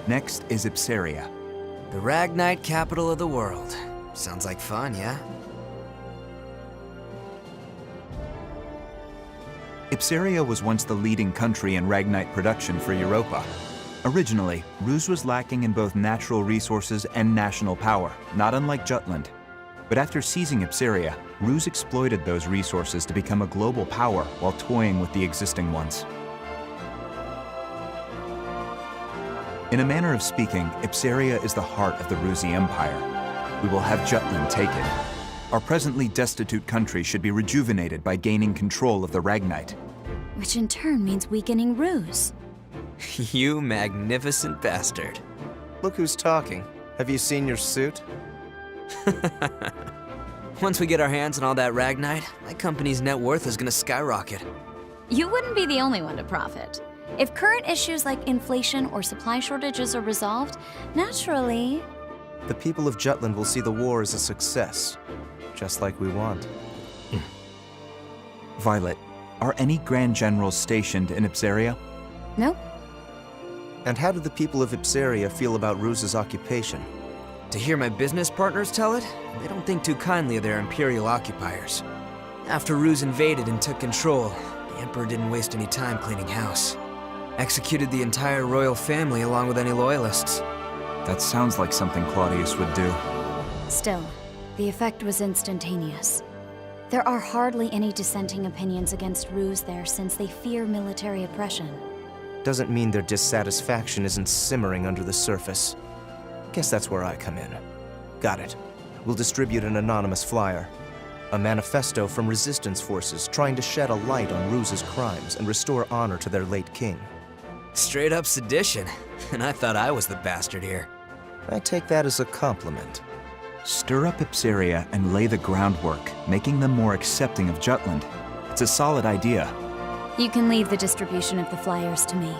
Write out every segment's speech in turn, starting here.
Next is Ipsaria. The Ragnite capital of the world. Sounds like fun, yeah? Ipsaria was once the leading country in Ragnite production for Europa. Originally, Ruse was lacking in both natural resources and national power, not unlike Jutland. But after seizing Ipsaria, Ruse exploited those resources to become a global power while toying with the existing ones. In a manner of speaking, Ipsaria is the heart of the Rusi Empire. We will have Jutland taken. Our presently destitute country should be rejuvenated by gaining control of the Ragnite. Which in turn means weakening Ruse. You magnificent bastard. Look who's talking. Have you seen your suit? Once we get our hands on all that Ragnite, my company's net worth is gonna skyrocket. You wouldn't be the only one to profit. If current issues like inflation or supply shortages are resolved, naturally... The people of Jutland will see the war as a success, just like we want. Violet, are any Grand Generals stationed in Ipsaria? Nope. And how do the people of Ipsaria feel about Ruse's occupation? To hear my business partners tell it, they don't think too kindly of their Imperial occupiers. After Ruse invaded and took control, the Emperor didn't waste any time cleaning house. Executed the entire royal family along with any loyalists. That sounds like something Claudius would do. Still, the effect was instantaneous. There are hardly any dissenting opinions against Ruse there since they fear military oppression. Doesn't mean their dissatisfaction isn't simmering under the surface. Guess that's where I come in. Got it. We'll distribute an anonymous flyer. A manifesto from resistance forces trying to shed a light on Ruse's crimes and restore honor to their late king. Straight up sedition, and I thought I was the bastard here. I take that as a compliment. Stir up Ipsaria and lay the groundwork, making them more accepting of Jutland. It's a solid idea. You can leave the distribution of the flyers to me.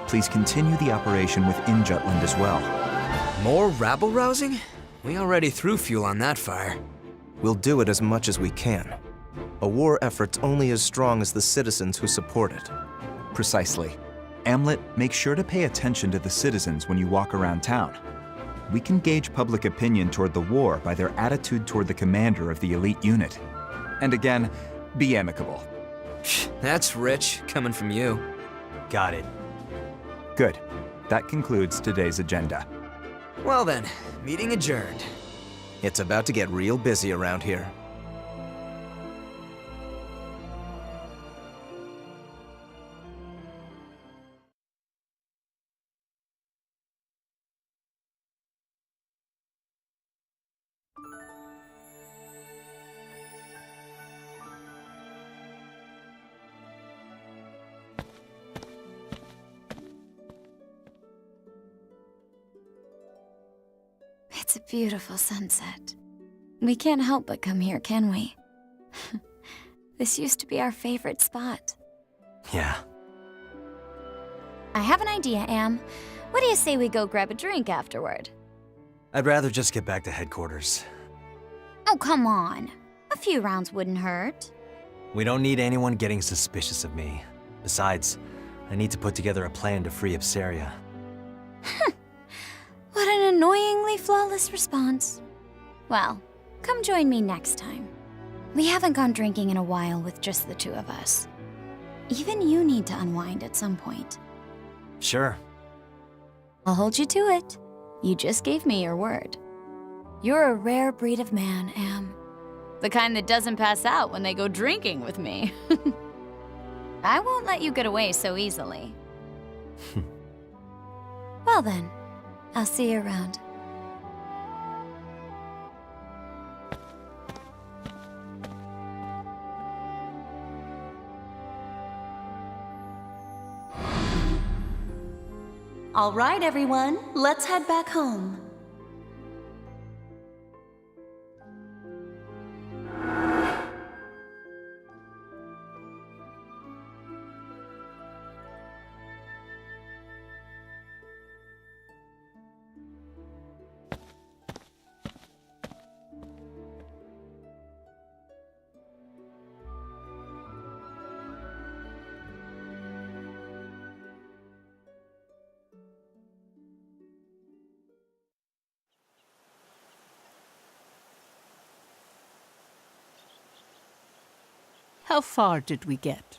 Please continue the operation within Jutland as well. More rabble-rousing? We already threw fuel on that fire. We'll do it as much as we can. A war effort's only as strong as the citizens who support it. Precisely. Amlet, make sure to pay attention to the citizens when you walk around town. We can gauge public opinion toward the war by their attitude toward the commander of the elite unit. And again, be amicable. That's rich, coming from you. Got it. Good. That concludes today's agenda. Well then, meeting adjourned. It's about to get real busy around here. It's a beautiful sunset. We can't help but come here, can we? This used to be our favorite spot. Yeah. I have an idea, Am. What do you say we go grab a drink afterward? I'd rather just get back to headquarters. Oh, come on. A few rounds wouldn't hurt. We don't need anyone getting suspicious of me. Besides, I need to put together a plan to free Ipsaria. What an annoyingly flawless response. Well, come join me next time. We haven't gone drinking in a while with just the two of us. Even you need to unwind at some point. Sure. I'll hold you to it. You just gave me your word. You're a rare breed of man, Am. The kind that doesn't pass out when they go drinking with me. I won't let you get away so easily. Well then, I'll see you around. All right, everyone, let's head back home. How far did we get?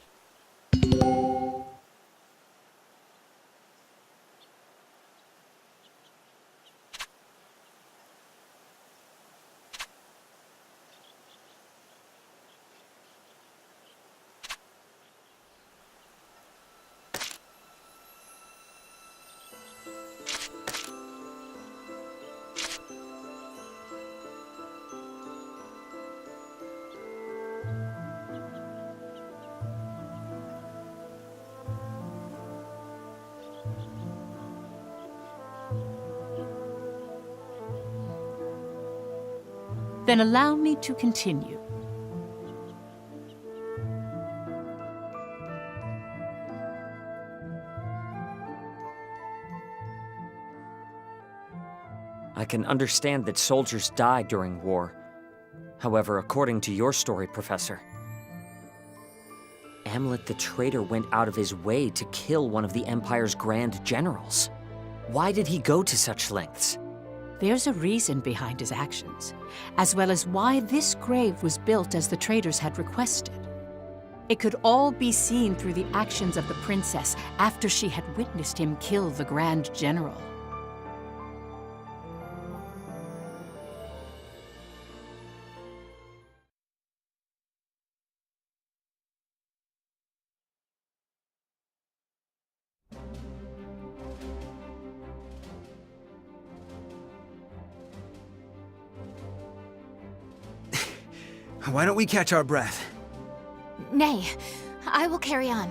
Then allow me to continue. I can understand that soldiers die during war. However, according to your story, Professor, Amlet the traitor went out of his way to kill one of the Empire's grand generals. Why did he go to such lengths? There's a reason behind his actions, as well as why this grave was built as the traders had requested. It could all be seen through the actions of the princess after she had witnessed him kill the Grand General. Why don't we catch our breath? Nay, I will carry on.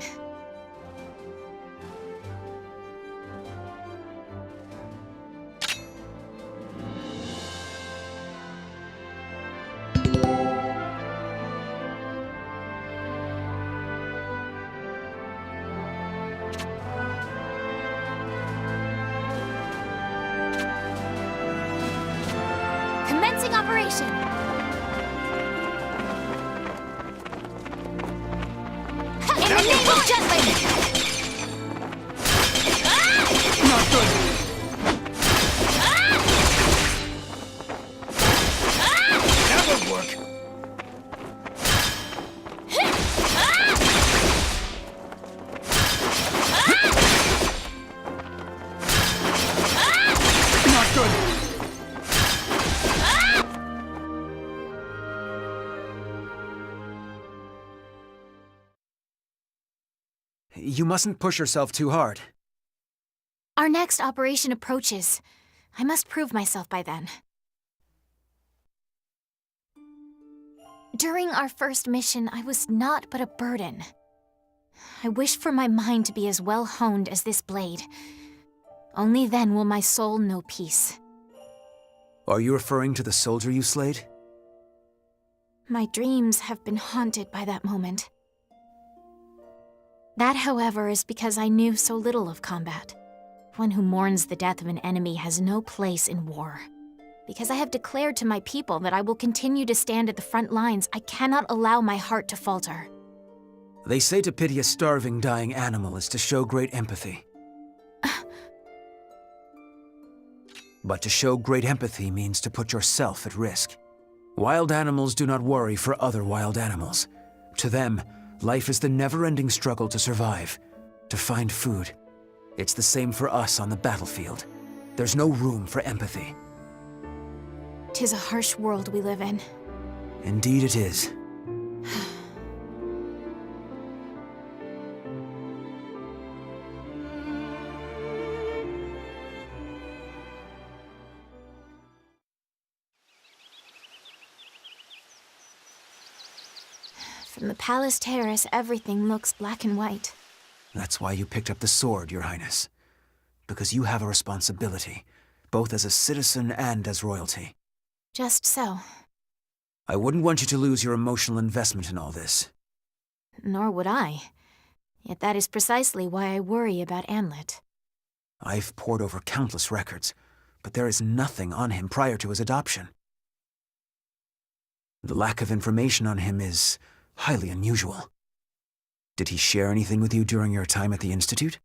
Commencing operation! Enable gently! Not good! That would work! Not good! You mustn't push yourself too hard. Our next operation approaches. I must prove myself by then. During our first mission, I was naught but a burden. I wish for my mind to be as well honed as this blade. Only then will my soul know peace. Are you referring to the soldier you slayed? My dreams have been haunted by that moment. That, however, is because I knew so little of combat. One who mourns the death of an enemy has no place in war. Because I have declared to my people that I will continue to stand at the front lines, I cannot allow my heart to falter. They say to pity a starving, dying animal is to show great empathy. But to show great empathy means to put yourself at risk. Wild animals do not worry for other wild animals. To them, life is the never-ending struggle to survive, to find food. It's the same for us on the battlefield. There's no room for empathy. 'Tis a harsh world we live in. Indeed it is. From the palace terrace, everything looks black and white. That's why you picked up the sword, Your Highness. Because you have a responsibility, both as a citizen and as royalty. Just so. I wouldn't want you to lose your emotional investment in all this. Nor would I. Yet that is precisely why I worry about Amlet. I've pored over countless records, but there is nothing on him prior to his adoption. The lack of information on him is highly unusual. Did he share anything with you during your time at the Institute?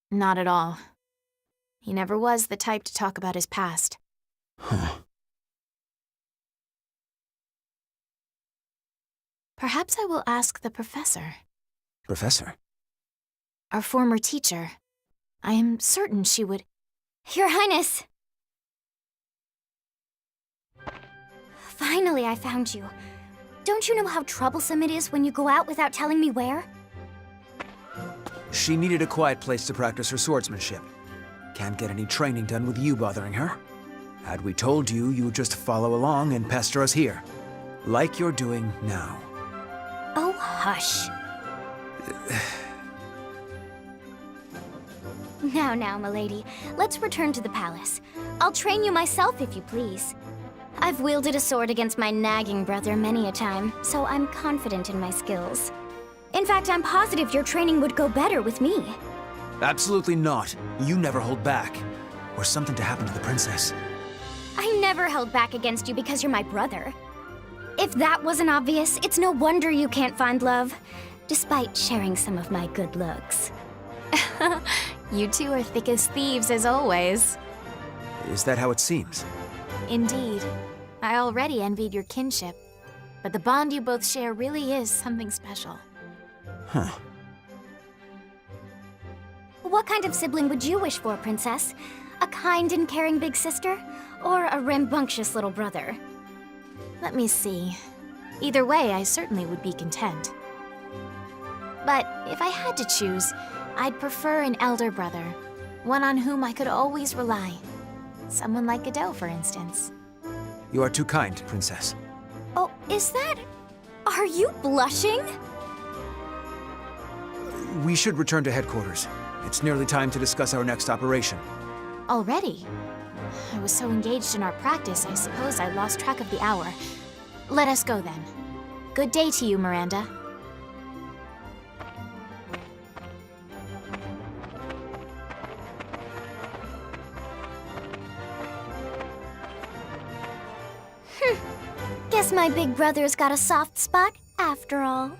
Not at all. He never was the type to talk about his past. Huh. Perhaps I will ask the professor, Professor? our former teacher. I am certain she would. Your Highness! Finally, I found you. Don't you know how troublesome it is when you go out without telling me where? She needed a quiet place to practice her swordsmanship. Can't get any training done with you bothering her. Had we told you, you would just follow along and pester us here. Like you're doing now. Oh, hush. Now, milady, let's return to the palace. I'll train you myself if you please. I've wielded a sword against my nagging brother many a time, so I'm confident in my skills. In fact, I'm positive your training would go better with me. Absolutely not. You never hold back. Or something to happen to the princess. I never held back against you because you're my brother. If that wasn't obvious, it's no wonder you can't find love, despite sharing some of my good looks. You two are thick as thieves, as always. Is that how it seems? Indeed. I already envied your kinship, but the bond you both share really is something special. Huh. What kind of sibling would you wish for, Princess? A kind and caring big sister? Or a rambunctious little brother? Let me see. Either way, I certainly would be content. But if I had to choose, I'd prefer an elder brother. One on whom I could always rely. Someone like Godot, for instance. You are too kind, Princess. Oh, is that... Are you blushing? We should return to headquarters. It's nearly time to discuss our next operation. Already? I was so engaged in our practice, I suppose I lost track of the hour. Let us go then. Good day to you, Miranda. Guess my big brother's got a soft spot, after all.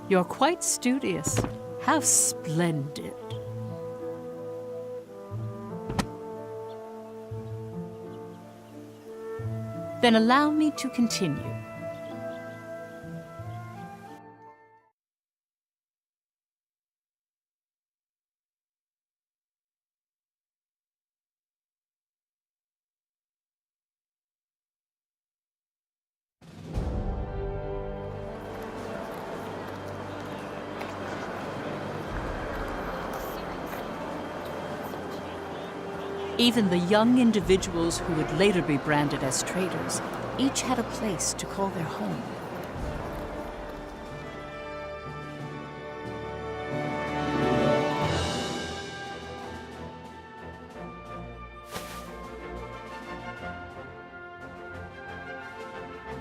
You're quite studious. How splendid. Then allow me to continue. Even the young individuals who would later be branded as traitors, each had a place to call their home.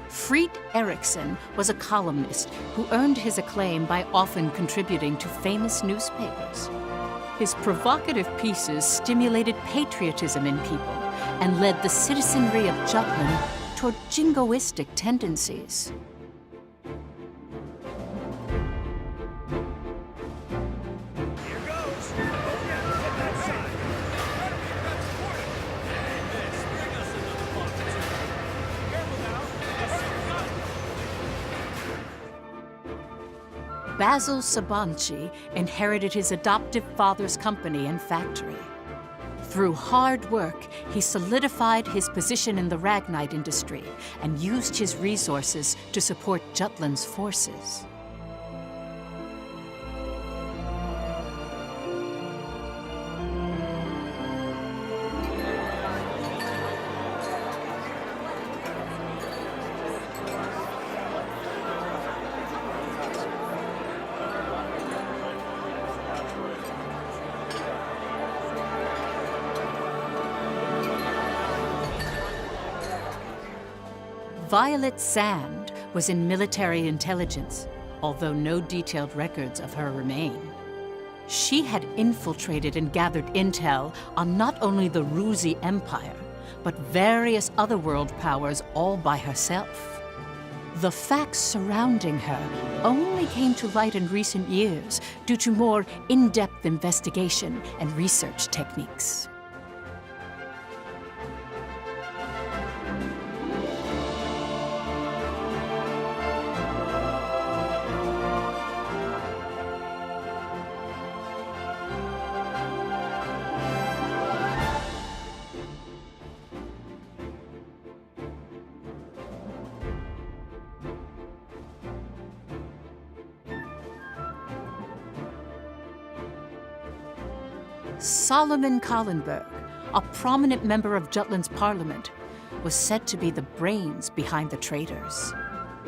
Fried Eriksson was a columnist who earned his acclaim by often contributing to famous newspapers. His provocative pieces stimulated patriotism in people and led the citizenry of Jutland toward jingoistic tendencies. Basil Sabanci inherited his adoptive father's company and factory. Through hard work, he solidified his position in the Ragnite industry and used his resources to support Jutland's forces. Violet Sand was in military intelligence, although no detailed records of her remain. She had infiltrated and gathered intel on not only the Ruzi Empire, but various other world powers all by herself. The facts surrounding her only came to light in recent years due to more in-depth investigation and research techniques. Solomon Kallenberg, a prominent member of Jutland's parliament, was said to be the brains behind the traitors.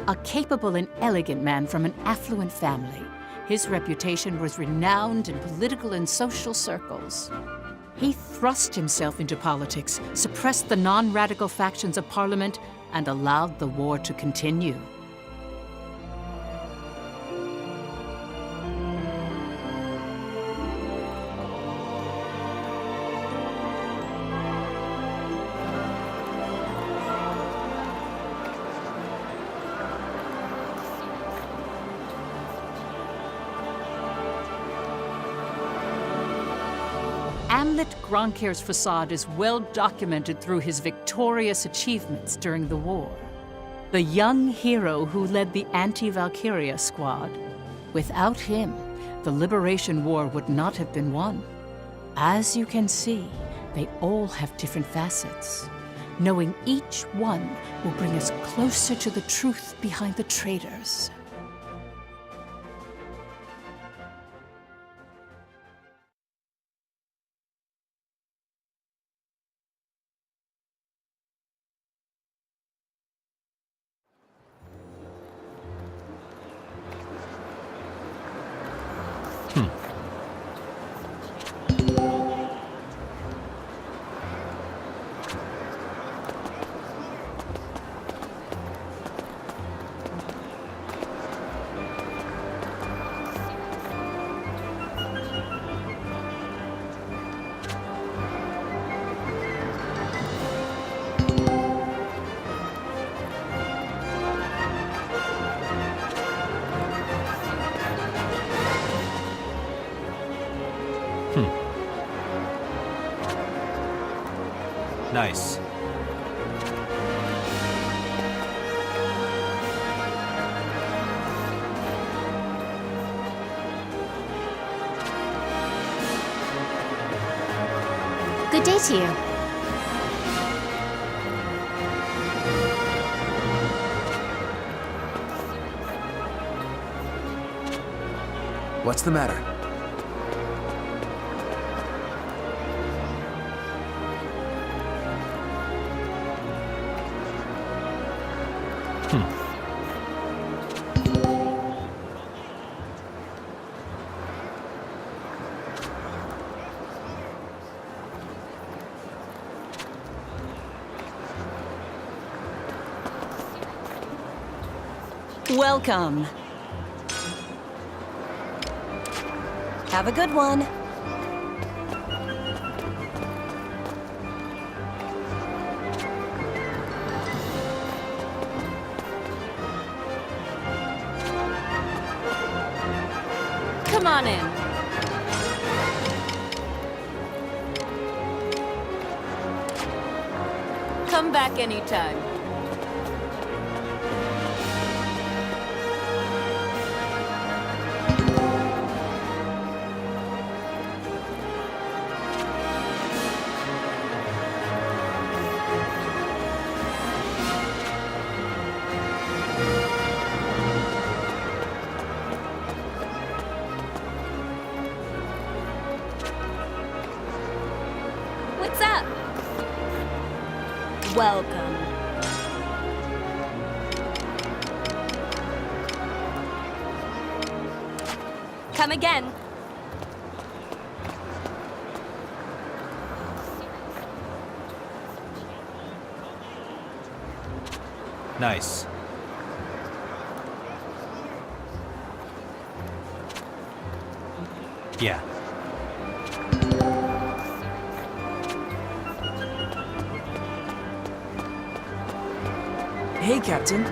A capable and elegant man from an affluent family, his reputation was renowned in political and social circles. He thrust himself into politics, suppressed the non-radical factions of parliament, and allowed the war to continue. Amlet Gronkir's facade is well documented through his victorious achievements during the war. The young hero who led the anti-Valkyria squad. Without him, the Liberation War would not have been won. As you can see, they all have different facets. Knowing each one will bring us closer to the truth behind the traitors. Nice. Good day to you. What's the matter? Welcome. Have a good one. Come on in. Come back anytime. What's up? Welcome. Come again. Nice. Yeah. Hey, Captain.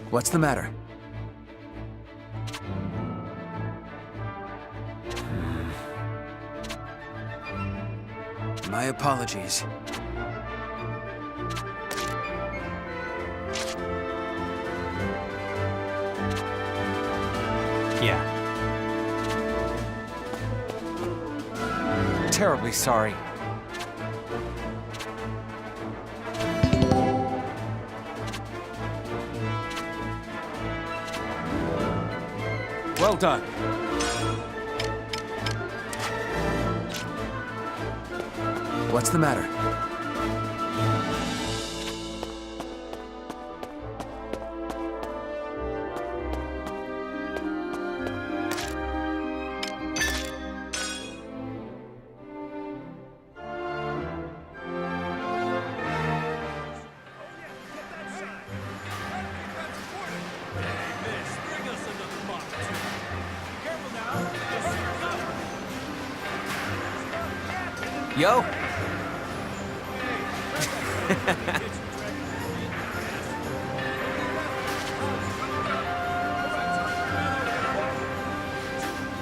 What's the matter? My apologies. Yeah. Terribly sorry. Well done. What's the matter? Yo!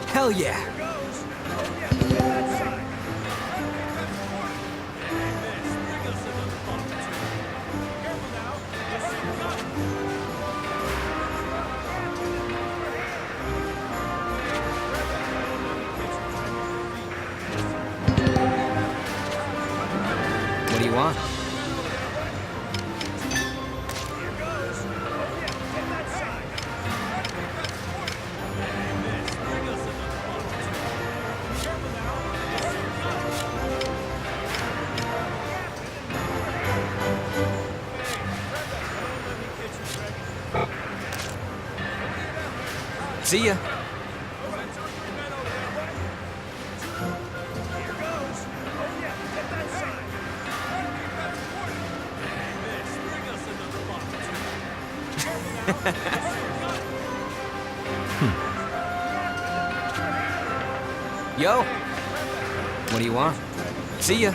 Hell yeah! What do you want? See ya. Yo! What do you want? See ya.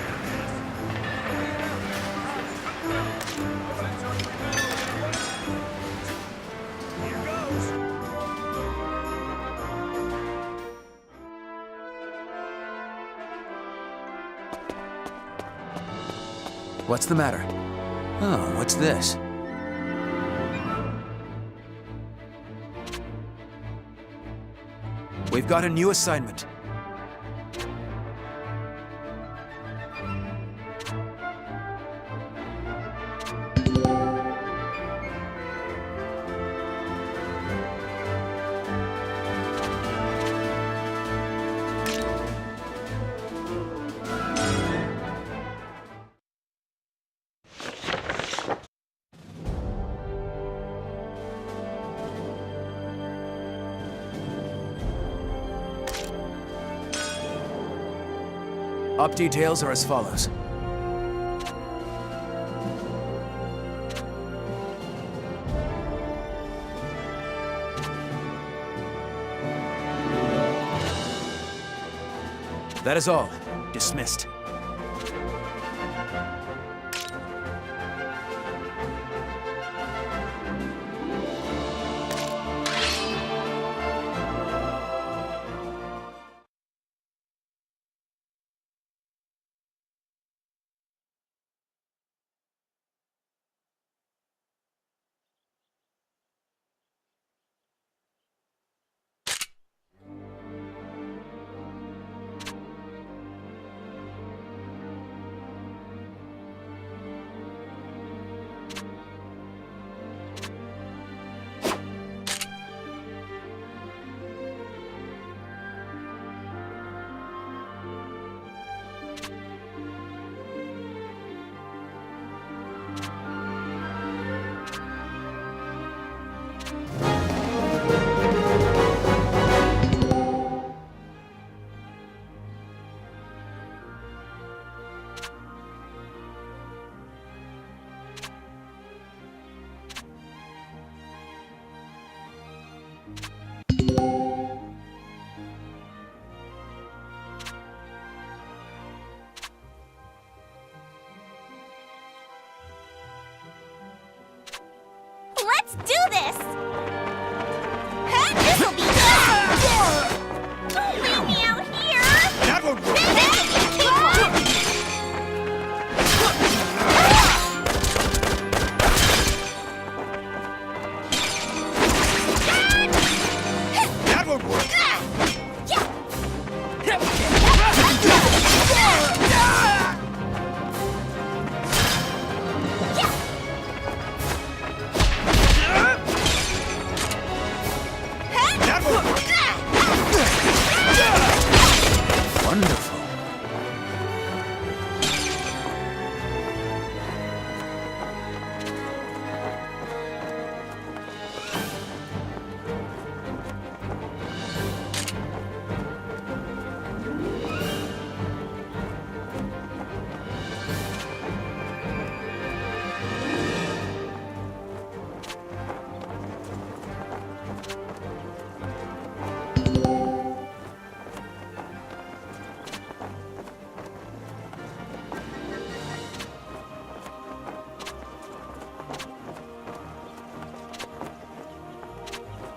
What's the matter? Oh, what's this? We've got a new assignment. Op details are as follows. That is all. Dismissed.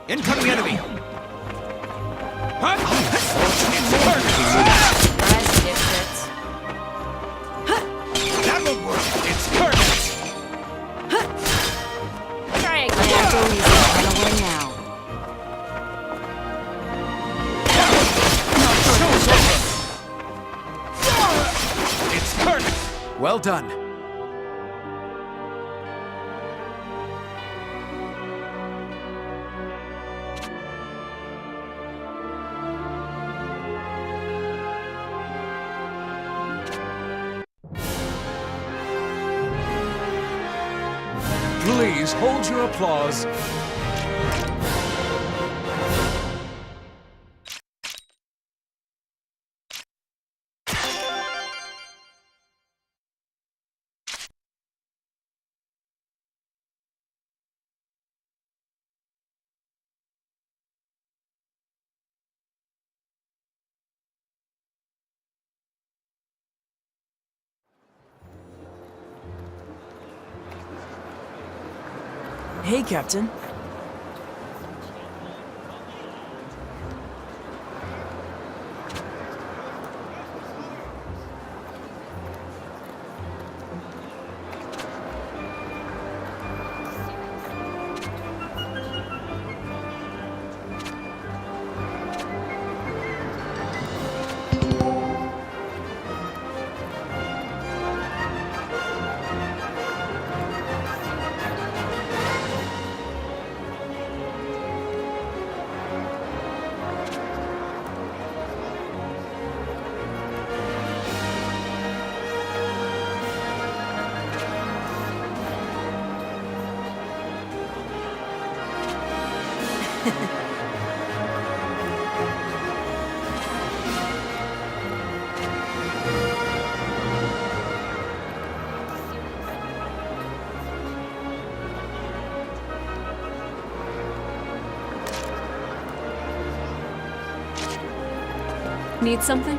Incoming enemy! Surprise, dipshits. That won't work! It's curtains! Try again. Go easy. Run away now. It's curtains! Well done. Please hold your applause. Hey, Captain. Need something?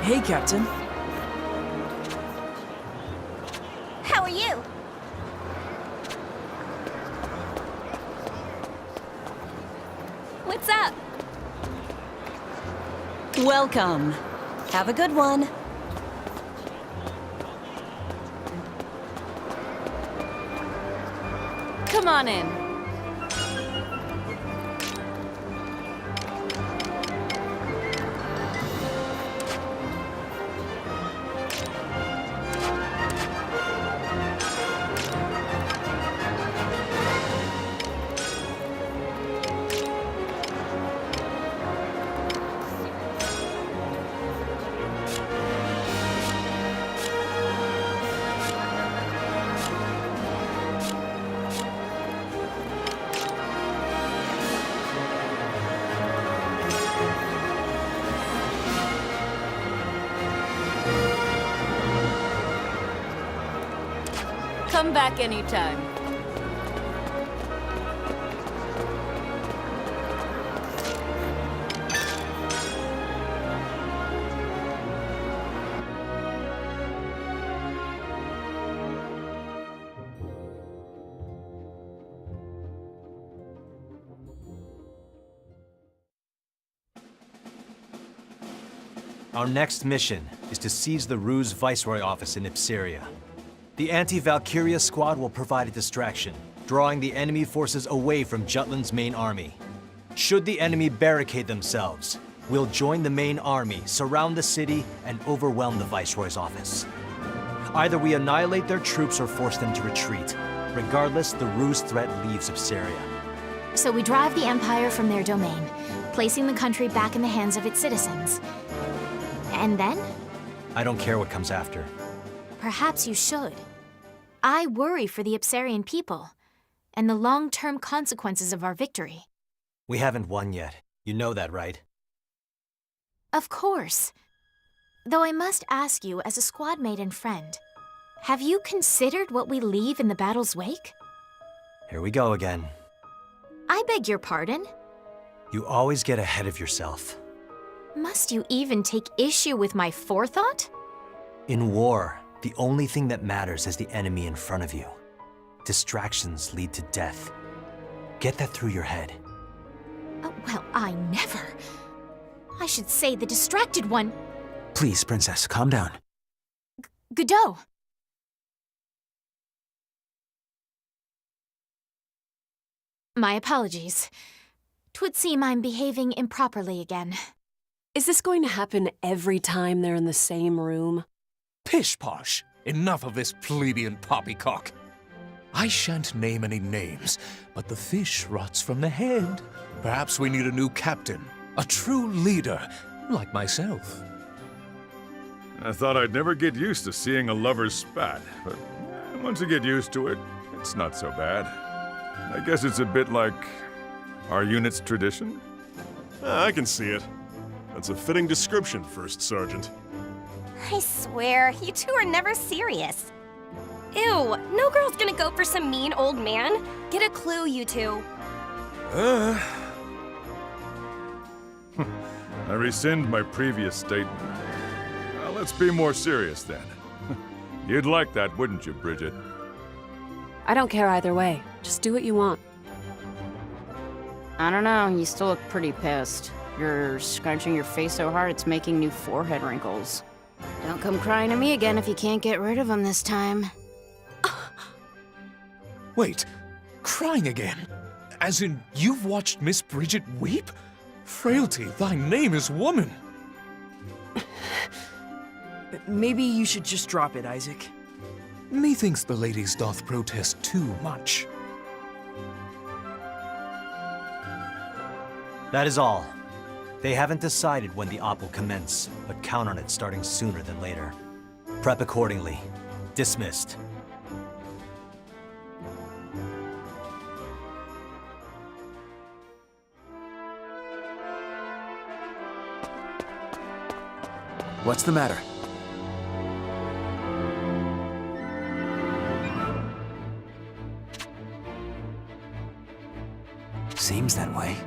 Hey, Captain. How are you? What's up? Welcome. Have a good one. Come on in. Come back anytime. Our next mission is to seize the Ruse Viceroy office in Ipseria. The anti-Valkyria squad will provide a distraction, drawing the enemy forces away from Jutland's main army. Should the enemy barricade themselves, we'll join the main army, surround the city, and overwhelm the Viceroy's office. Either we annihilate their troops or force them to retreat. Regardless, the Ruse threat leaves Ipseria. So we drive the Empire from their domain, placing the country back in the hands of its citizens. And then? I don't care what comes after. Perhaps you should. I worry for the Ipsarian people, and the long-term consequences of our victory. We haven't won yet. You know that, right? Of course. Though I must ask you, as a squad mate and friend, have you considered what we leave in the battle's wake? Here we go again. I beg your pardon? You always get ahead of yourself. Must you even take issue with my forethought? In war, the only thing that matters is the enemy in front of you. Distractions lead to death. Get that through your head. Oh, well, I never. I should say the distracted one. Please, Princess, calm down. Godot. My apologies. 'Twould seem I'm behaving improperly again. Is this going to happen every time they're in the same room? Pish-posh! Enough of this plebeian poppycock. I shan't name any names, but the fish rots from the head. Perhaps we need a new captain, a true leader, like myself. I thought I'd never get used to seeing a lover's spat, but once you get used to it, it's not so bad. I guess it's a bit like our unit's tradition. I can see it. That's a fitting description, First Sergeant. I swear, you two are never serious. Ew, no girl's gonna go for some mean old man. Get a clue, you two. I rescind my previous statement. Let's be more serious then. You'd like that, wouldn't you, Bridget? I don't care either way. Just do what you want. I don't know, you still look pretty pissed. You're scrunching your face so hard it's making new forehead wrinkles. Don't come crying to me again if you can't get rid of them this time. Wait, crying again? As in, you've watched Miss Bridget weep? Frailty, thy name is woman. Maybe you should just drop it, Isaac. Methinks the ladies doth protest too much. That is all. They haven't decided when the op will commence, but count on it starting sooner than later. Prep accordingly. Dismissed. What's the matter? Seems that way.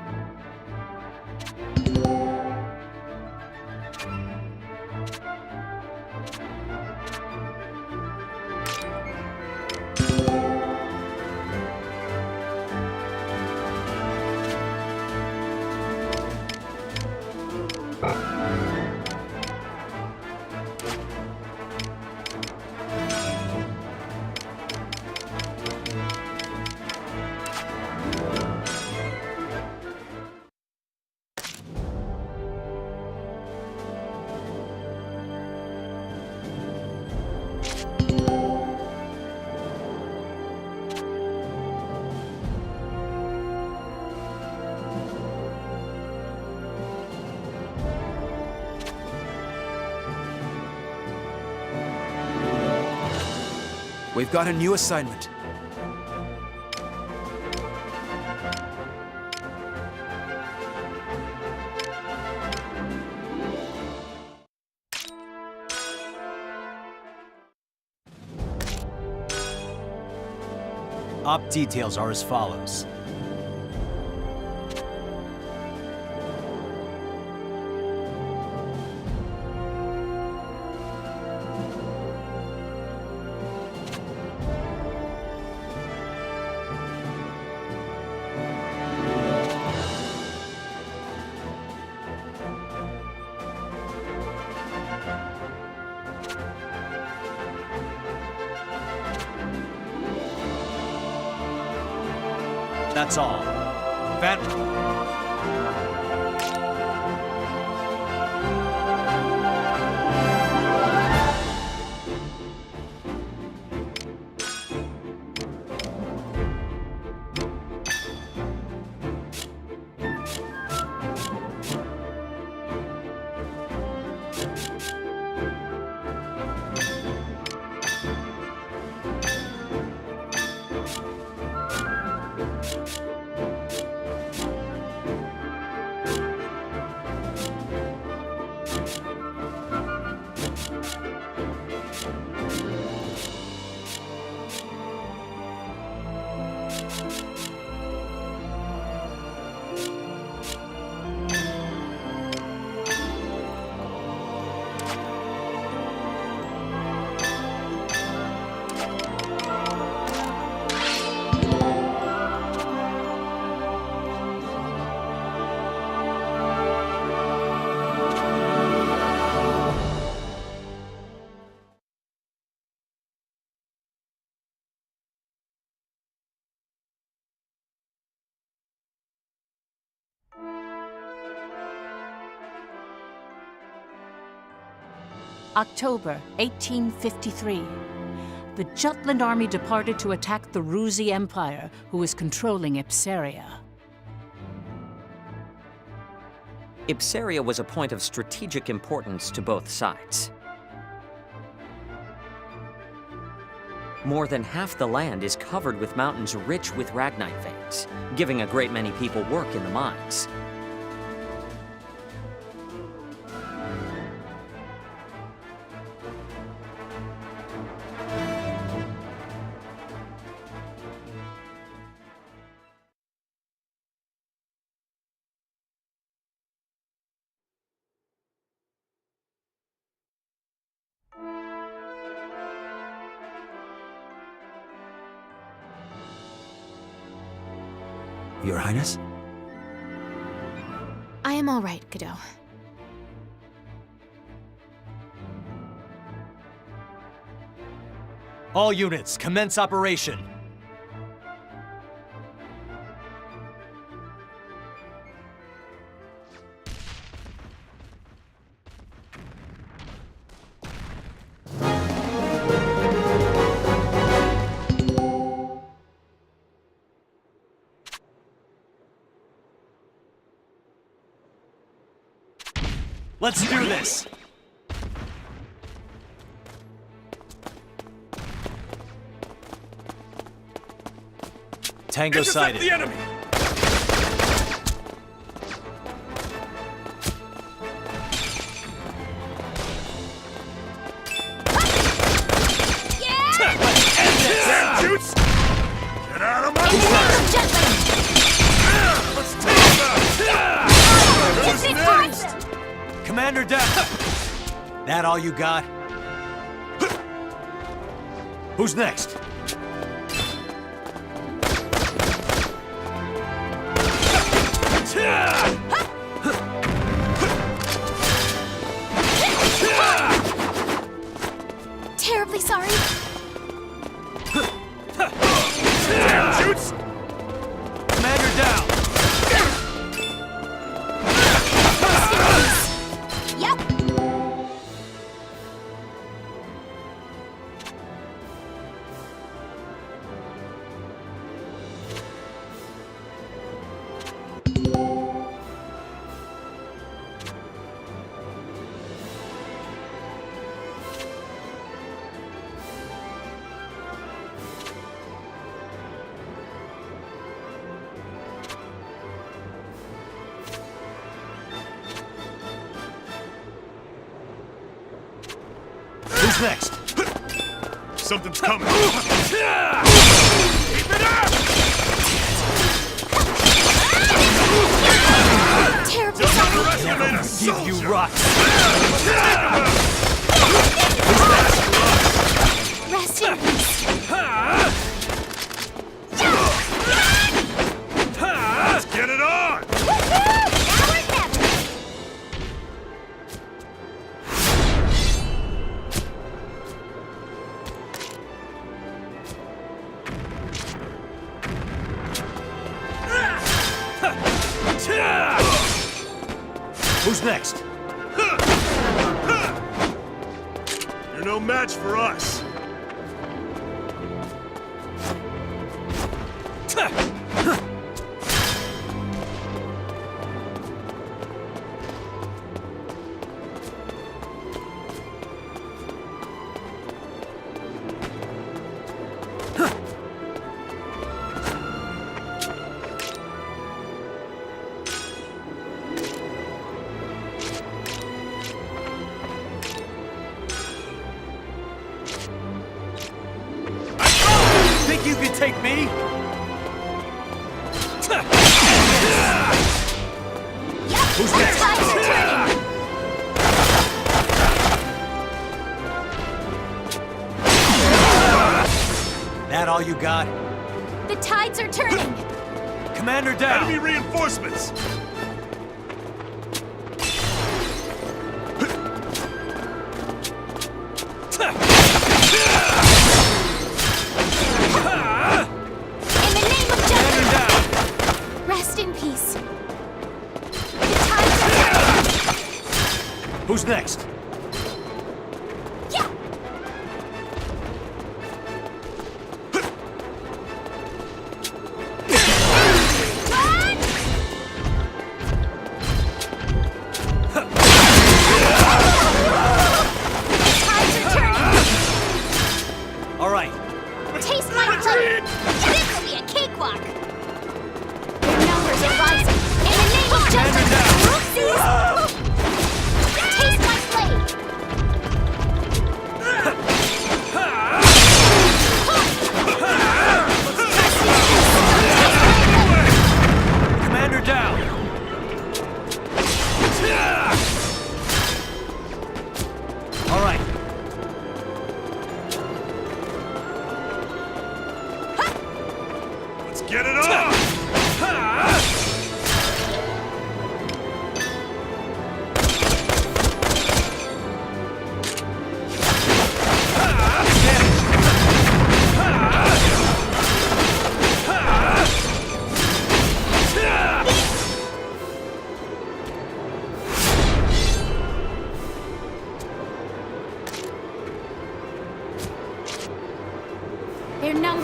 We've got a new assignment. Op details are as follows. That's all. October 1853. The Jutland army departed to attack the Ruzi Empire, who was controlling Ipsaria. Ipsaria was a point of strategic importance to both sides. More than half the land is covered with mountains rich with ragnite veins, giving a great many people work in the mines. Your Highness? I am all right, Cadeau. All units, commence operation. Let's do this! Tango sighted. The enemy! Damn shoots! Get out of my way! Let's take them! Who's next? Commander down! That all you got? Who's next? Terribly sorry. Damn shoots! Commander down! Who's next? Something's coming. Keep it up! Terribly Don't sorry. underestimate a soldier! Give you rocks! Rest in peace. Let's get it on! Now or never! Who's next? You're no match for us. Think you could take me? Who's next? That all you got? The tides are turning. Commander down! Enemy reinforcements! In the name of justice. Rest in peace. The tides are turning. Who's next?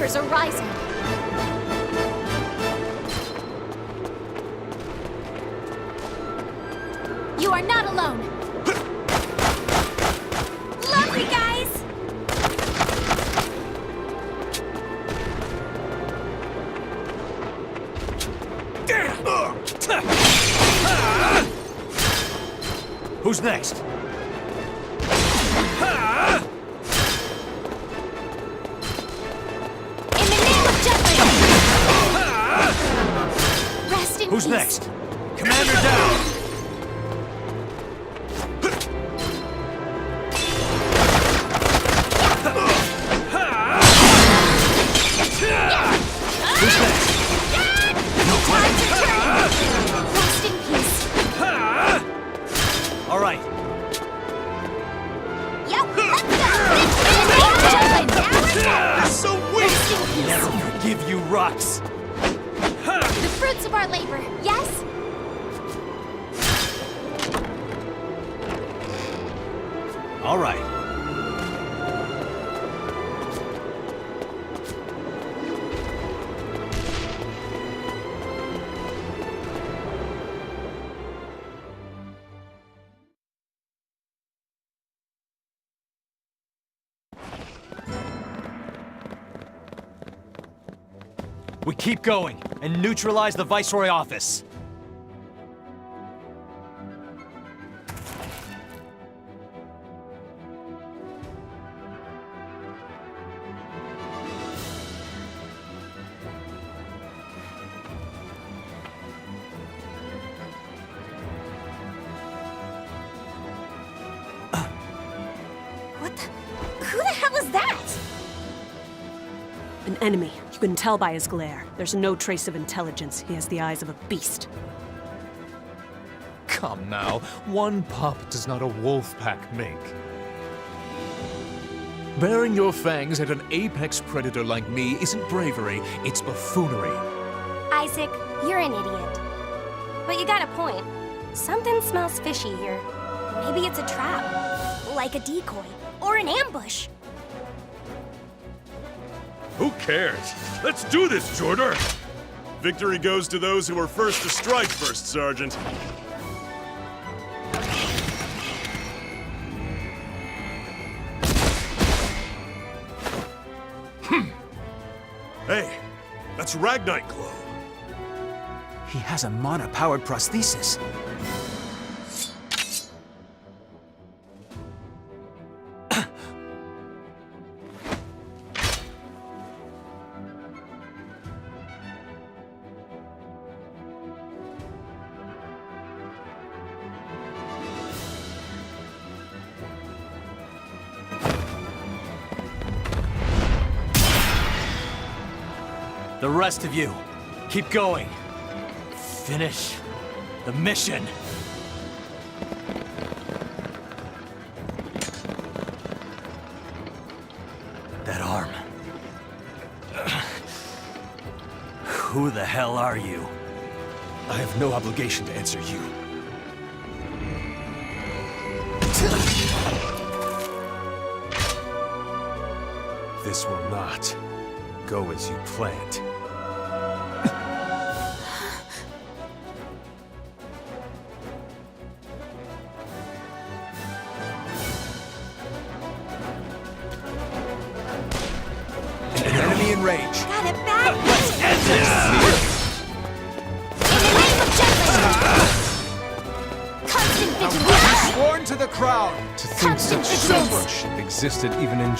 numbers are rising. You are not alone. Lovely, guys! Who's next? In the name of justice! Rest in Who's peace. next? Commander down! Who's next? Time to turn. Rest in peace. All right. Yep, let's go! That's so weak! Never forgive you, rocks. The fruits of our labor, yes? All right. We keep going and neutralize the Viceroy office. Who the hell is that? An enemy. You can tell by his glare. There's no trace of intelligence. He has the eyes of a beast. Come now, one pup does not a wolf pack make. Baring your fangs at an apex predator like me isn't bravery, it's buffoonery. Isaac, you're an idiot. But you got a point. Something smells fishy here. Maybe it's a trap, like a decoy, or an ambush. Who cares? Let's do this, Jordan! Victory goes to those who were first to strike, First Sergeant. Hey, that's Ragnite glow. He has a mana-powered prosthesis. The rest of you, keep going. Finish the mission. That arm. Who the hell are you? I have no obligation to answer you. This will not go as you planned. An enemy in range. Got it back! Let's end this! In the name of justice! Constant vigilance! Sworn to the crown. To think such censorship existed even in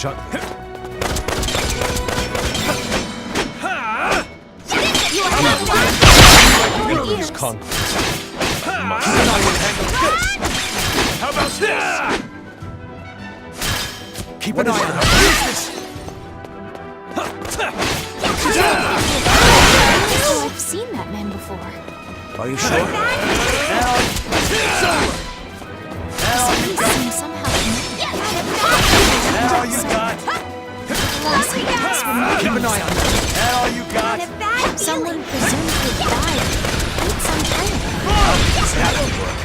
You are not done! Lose conquest. How about this? Keep an eye on her. I've seen that man before. Are you sure? Now you got. Seems somehow connected. Now you got. Keep an eye on her. Now you got. Someone presumed to have died quite some time ago. That'll work.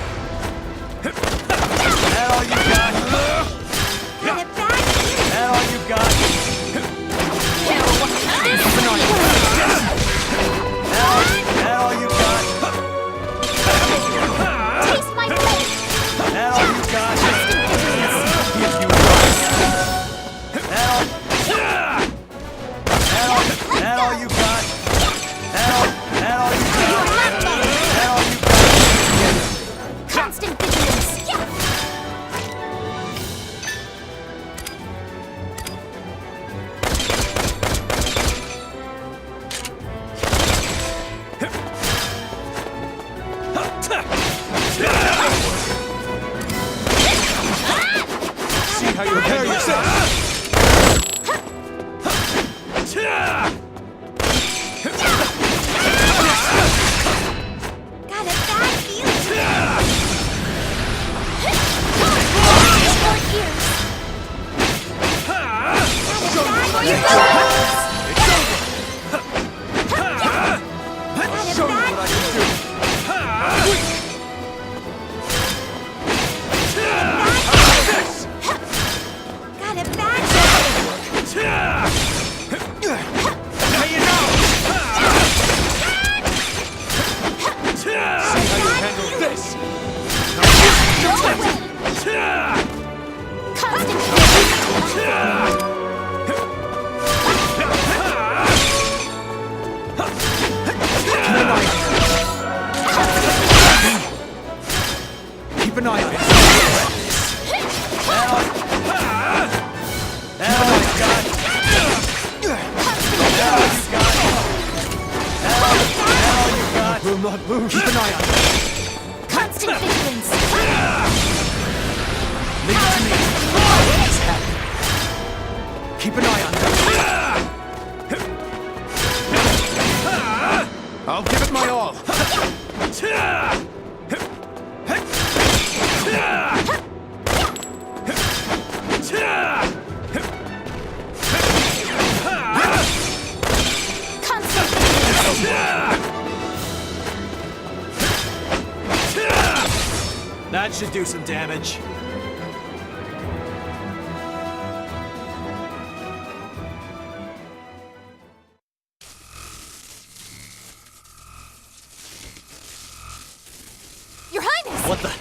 Now you got. Now you got. This See how you prepare yourself! Got a bad feeling. Show you what I can do! Got a bad feeling. See how you handle this! Keep an eye on it. Will not lose! Keep an eye on it. Constant vigilance. Leave it to me. What's happening? Keep an eye on it. I'll give it my all! Constant vigilance. That should do some damage. Your Highness! What the?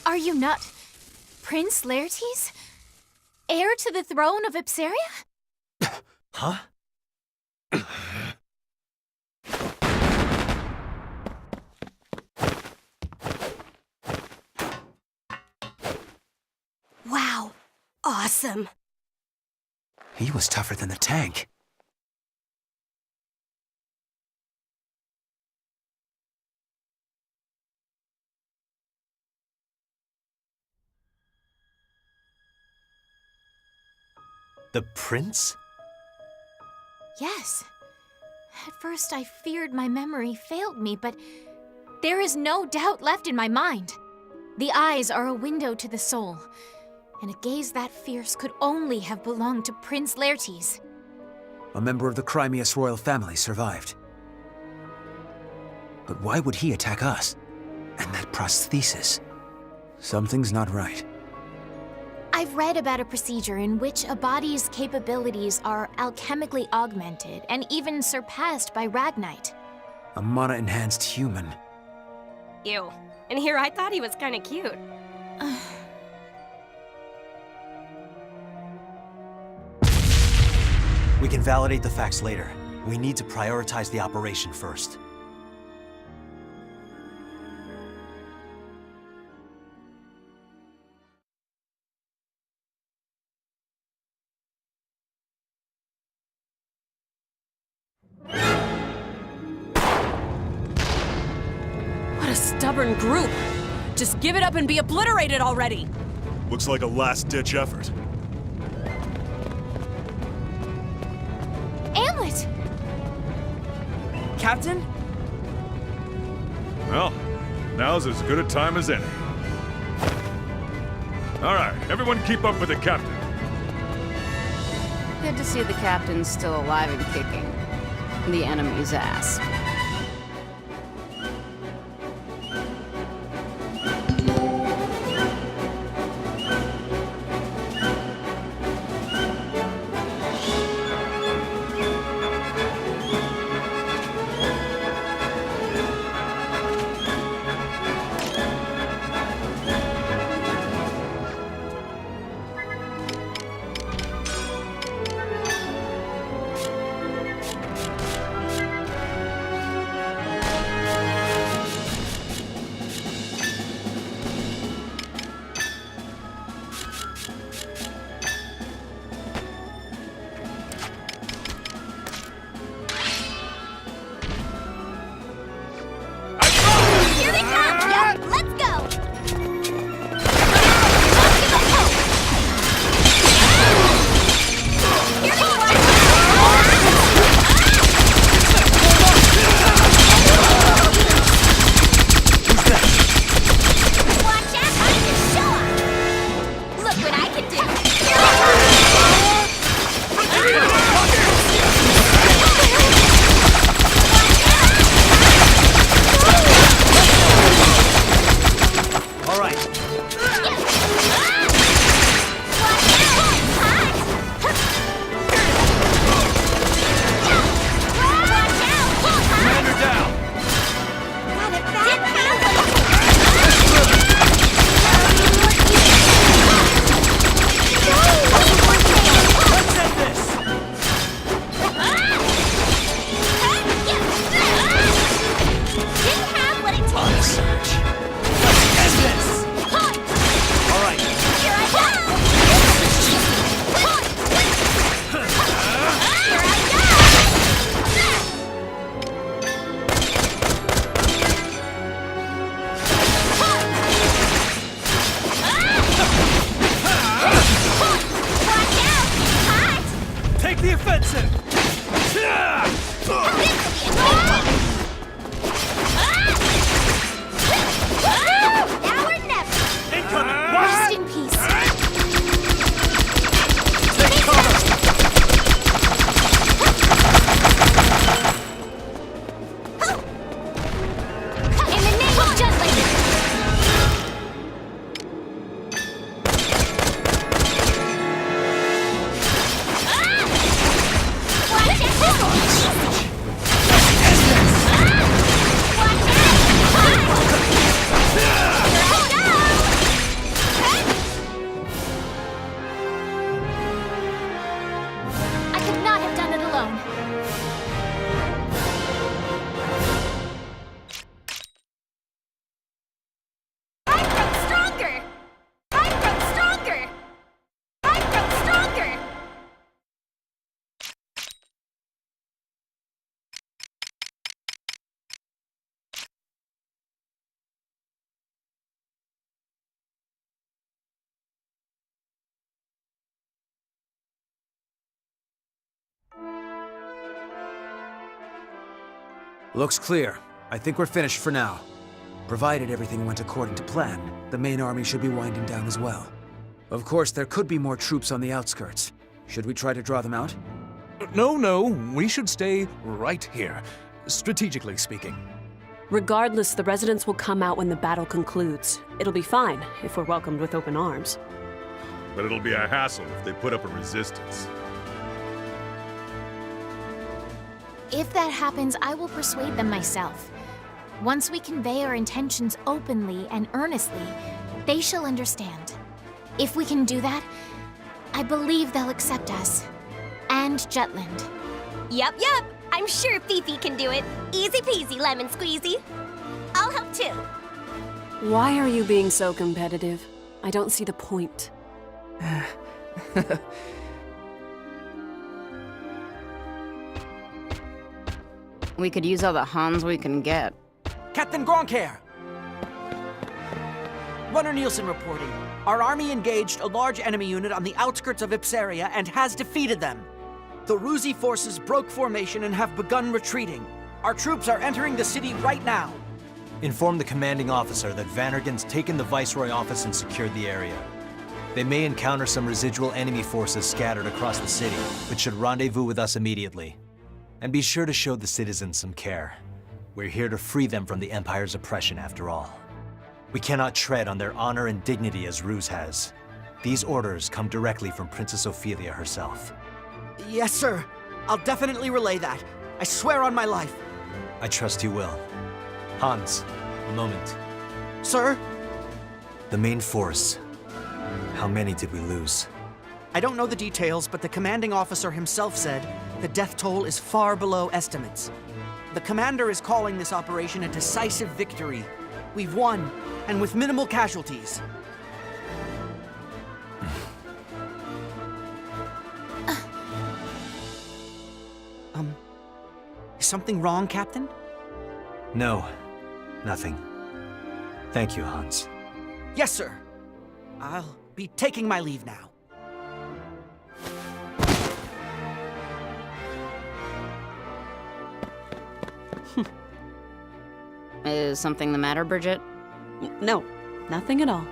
Are you not Prince Laertes? Heir to the throne of Ipsaria? Huh? Wow. Awesome. He was tougher than the tank. The prince? Yes. At first I feared my memory failed me, but there is no doubt left in my mind. The eyes are a window to the soul, and a gaze that fierce could only have belonged to Prince Laertes. A member of the Crimeus royal family survived. But why would he attack us? And that prosthesis? Something's not right. I've read about a procedure in which a body's capabilities are alchemically augmented and even surpassed by Ragnite. A mana-enhanced human. Ew. And here I thought he was kinda cute. We can validate the facts later. We need to prioritize the operation first. What a stubborn group! Just give it up and be obliterated already! Looks like a last-ditch effort. Amlet! Captain? Well, now's as good a time as any. All right, everyone keep up with the captain. Good to see the captain's still alive and kicking the enemy's ass. Looks clear. I think we're finished for now. Provided everything went according to plan, the main army should be winding down as well. Of course, there could be more troops on the outskirts. Should we try to draw them out? No, we should stay right here, strategically speaking. Regardless, the residents will come out when the battle concludes. It'll be fine if we're welcomed with open arms. But it'll be a hassle if they put up a resistance. If that happens, I will persuade them myself. Once we convey our intentions openly and earnestly, they shall understand. If we can do that, I believe they'll accept us. And Jutland. Yep. I'm sure Fifi can do it. Easy peasy, lemon squeezy. I'll help too. Why are you being so competitive? I don't see the point. We could use all the Hans we can get. Captain Gronkair! Runner Nielsen reporting. Our army engaged a large enemy unit on the outskirts of Ipsaria and has defeated them. The Ruzi forces broke formation and have begun retreating. Our troops are entering the city right now. Inform the commanding officer that Vannergen's taken the Viceroy office and secured the area. They may encounter some residual enemy forces scattered across the city, but should rendezvous with us immediately. And be sure to show the citizens some care. We're here to free them from the Empire's oppression, after all. We cannot tread on their honor and dignity as Ruse has. These orders come directly from Princess Ophelia herself. Yes, sir. I'll definitely relay that. I swear on my life. I trust you will. Hans, a moment. Sir? The main force. How many did we lose? I don't know the details, but the commanding officer himself said the death toll is far below estimates. The commander is calling this operation a decisive victory. We've won, and with minimal casualties. Is something wrong, Captain? No, nothing. Thank you, Hans. Yes, sir. I'll be taking my leave now. Is something the matter, Bridget? No, nothing at all.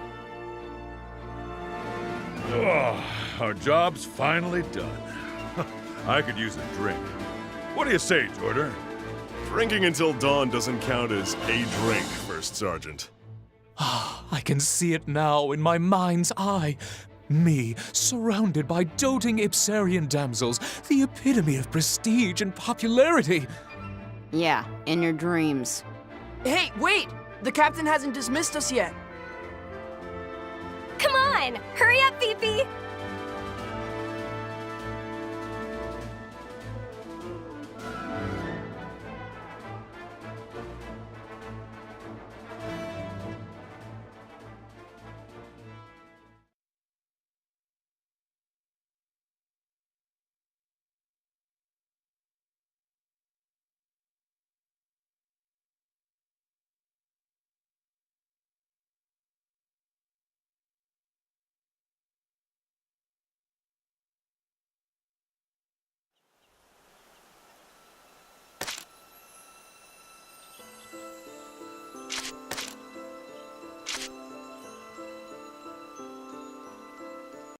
Oh, our job's finally done. I could use a drink. What do you say, Jordan? Drinking until dawn doesn't count as a drink, First Sergeant. I can see it now in my mind's eye. Me, surrounded by doting Ipsarian damsels, the epitome of prestige and popularity. Yeah, in your dreams. Hey, wait! The captain hasn't dismissed us yet. Come on! Hurry up, Fifi!